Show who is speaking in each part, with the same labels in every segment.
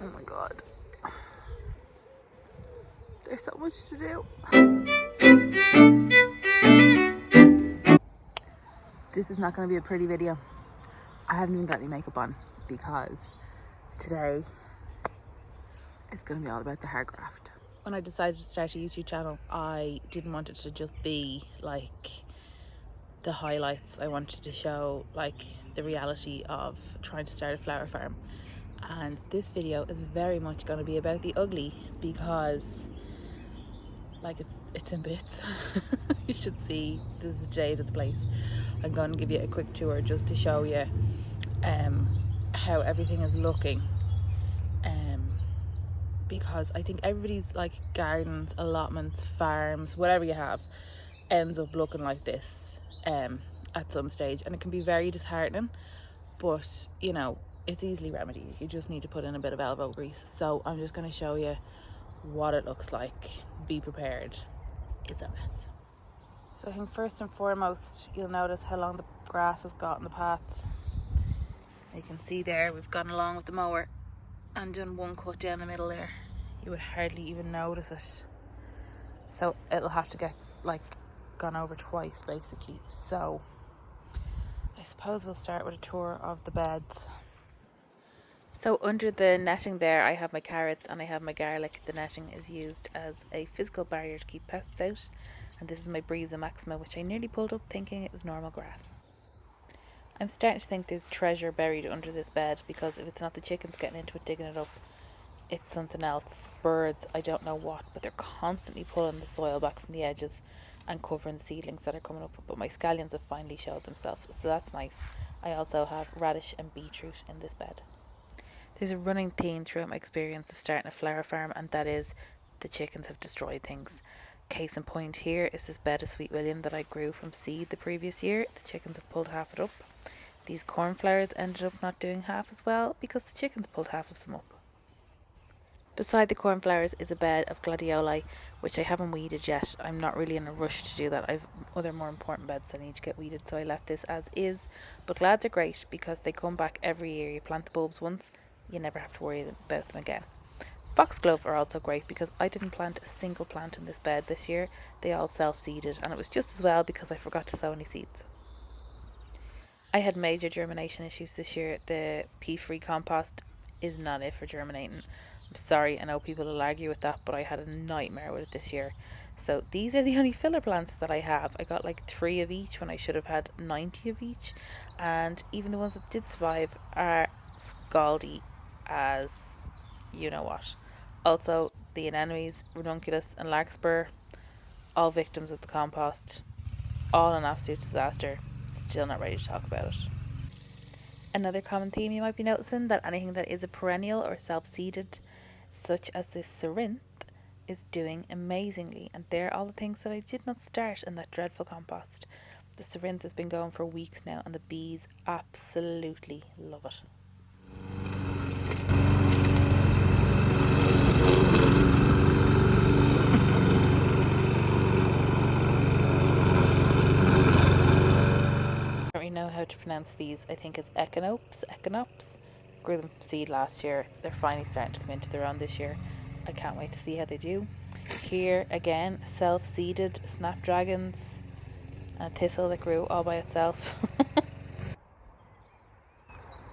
Speaker 1: Oh my god. There's so much to do. This is not going to be a pretty video. I haven't even got any makeup on because today it's going to be all about the hair graft. When I decided to start a YouTube channel, I didn't want it to just be like the highlights. I wanted to show like the reality of trying to start a flower farm. And this video is very much going to be about the ugly because like it's in bits. You should see this is the state of the place. I'm going to give you a quick tour just to show you how everything is looking, because I think everybody's like gardens, allotments, farms, whatever you have, ends up looking like this at some stage, and it can be very disheartening, but you know, it's easily remedied. You just need to put in a bit of elbow grease. So I'm just going to show you what it looks like. Be prepared. It's a mess. So I think first and foremost, you'll notice how long the grass has got in the paths. You can see there we've gone along with the mower and done one cut down the middle there. You would hardly even notice it. So it'll have to get like gone over twice basically. So I suppose we'll start with a tour of the beds. So under the netting there, I have my carrots and I have my garlic. The netting is used as a physical barrier to keep pests out. And this is my Breeza Maxima, which I nearly pulled up thinking it was normal grass. I'm starting to think there's treasure buried under this bed, because if it's not the chickens getting into it, digging it up, it's something else. Birds, I don't know what, but they're constantly pulling the soil back from the edges and covering the seedlings that are coming up. But my scallions have finally showed themselves, so that's nice. I also have radish and beetroot in this bed. There's a running theme throughout my experience of starting a flower farm, and that is the chickens have destroyed things. Case in point here is this bed of Sweet William that I grew from seed the previous year. The chickens have pulled half it up. These cornflowers ended up not doing half as well because the chickens pulled half of them up. Beside the cornflowers is a bed of gladioli, which I haven't weeded yet. I'm not really in a rush to do that. I've other more important beds that I need to get weeded, so I left this as is. But glads are great because they come back every year. You plant the bulbs once, you never have to worry about them again. Foxglove are also great because I didn't plant a single plant in this bed this year. They all self-seeded, and it was just as well because I forgot to sow any seeds. I had major germination issues this year. The pea-free compost is not it for germinating. I'm sorry, I know people will argue with that, but I had a nightmare with it this year. So these are the only filler plants that I have. I got like 3 of each when I should have had 90 of each, and even the ones that did survive are scaldy as you know what. Also, the anemones, ranunculus and larkspur, all victims of the compost, all an absolute disaster. Still not ready to talk about it. Another common theme you might be noticing, that anything that is a perennial or self-seeded, such as this cerinthe, is doing amazingly. And they're all the things that I did not start in that dreadful compost. The cerinthe has been going for weeks now, and the bees absolutely love it. I don't really know how to pronounce these. I think it's echinops. Grew them from seed last year. They're finally starting to come into their own this year. I can't wait to see how they do. Here again, self-seeded snapdragons and a thistle that grew all by itself.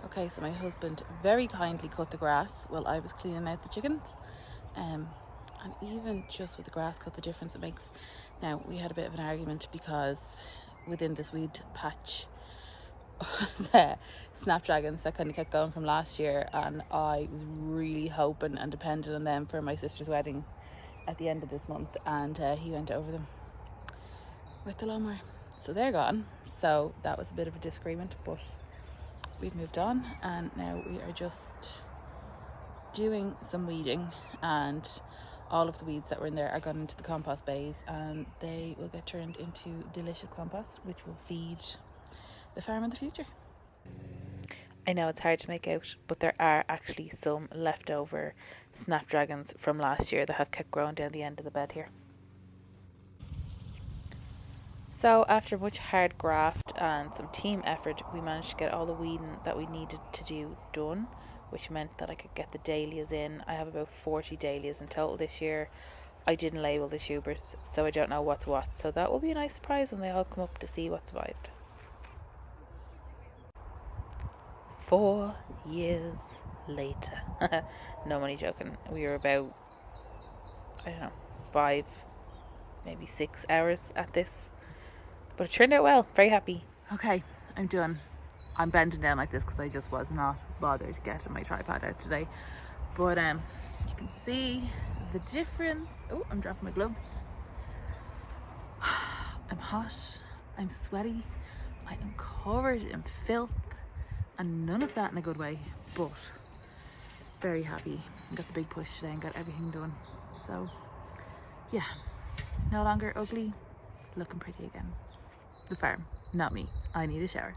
Speaker 1: Okay, so my husband very kindly cut the grass while I was cleaning out the chickens. And even just with the grass cut, the difference it makes. Now, we had a bit of an argument because within this weed patch, the snapdragons that kind of kept going from last year, and I was really hoping and dependent on them for my sister's wedding at the end of this month, and he went over them with the lawnmower, so they're gone. So that was a bit of a disagreement, but we've moved on, and now we are just doing some weeding, and all of the weeds that were in there are gone into the compost bays, and they will get turned into delicious compost which will feed the farm in the future. I know it's hard to make out, but there are actually some leftover snapdragons from last year that have kept growing down the end of the bed here. So after much hard graft and some team effort, we managed to get all the weeding that we needed to do done. which meant that I could get the dahlias in. I have about 40 dahlias in total this year. I didn't label the tubers, so I don't know what's what. So that will be a nice surprise when they all come up to see what survived. 4 years later. No money joking. We were about, I don't know, 5, maybe 6 hours at this. But it turned out well. Very happy. Okay, I'm done. I'm bending down like this because I just was not bothered getting my tripod out today. But you can see the difference. Oh, I'm dropping my gloves. I'm hot, I'm sweaty, I am covered in filth, and none of that in a good way, but very happy. Got the big push today and got everything done. So yeah, no longer ugly, looking pretty again. The farm, not me. I need a shower.